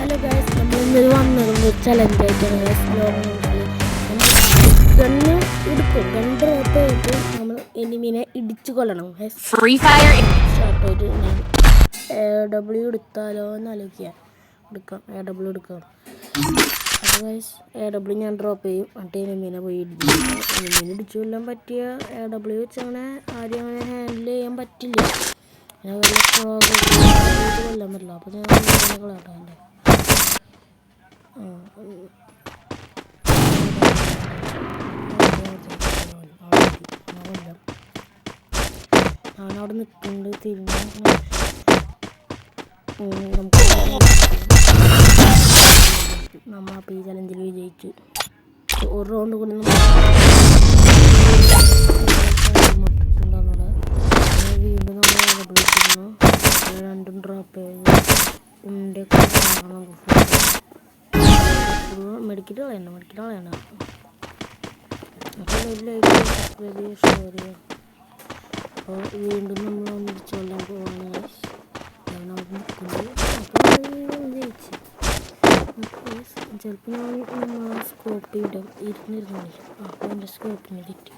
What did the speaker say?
Hello guys, നമ്മളിന്നൊരു വന്നത് ചലഞ്ചായിട്ടാണ് guys. Gun എടുക്കും, gun drop ചെയ്തിട്ട് നമ്മൾ എനിമീനെ ഇടിച്ചു കൊല്ലണം ഗൈസ്. സ്റ്റാർട്ടായിട്ട് ഞാൻ AW എടുത്താലോ എന്ന് ആലോചിക്കുക. AW എടുക്കാം. അപ്പോൾ ഗൈസ് AW ഞാൻ ഡ്രോപ്പ് ചെയ്യും, എന്നിട്ട് എനിമീനെ പോയി എനിമീനെ ഇടിച്ചു കൊല്ലാൻ പറ്റിയ AW വെച്ച് അങ്ങനെ ആരും അങ്ങനെ ഹാൻഡിൽ ചെയ്യാൻ പറ്റില്ല. ഞാൻ വല്ല കൊല്ലാൻ പറ്റില്ല. അപ്പോൾ ഞാൻ കളാട്ടോ എൻ്റെ ഞാനവിടെ നിൽക്കുന്നുണ്ട്. തിരിഞ്ഞ് നമ്മളപ്പോൾ ഈ ചലഞ്ചിൽ വിജയിച്ചു. ഒരു റൗണ്ട് കൂടി വീണ്ടും നമ്മൾ വിളിക്കുന്നു. രണ്ടും ഡ്രോപ്പ് ചെയ്ത് ഉണ്ടൊക്കെ മെഡിക്കറ്റ് കളയണ്ട അപ്പോൾ അപ്പോൾ വീണ്ടും നമ്മൾ ഒന്നിച്ചോളാൻ പോവാണ്. ഞാനവിടെ നിൽക്കുന്നത്. അപ്പോൾ ജയിച്ചു. ചിലപ്പോൾ ഞാൻ സ്കോപ്പ് ഇരുന്നിരുന്നില്ല. അപ്പോൾ എൻ്റെ സ്കോപ്പിന് തെറ്റി.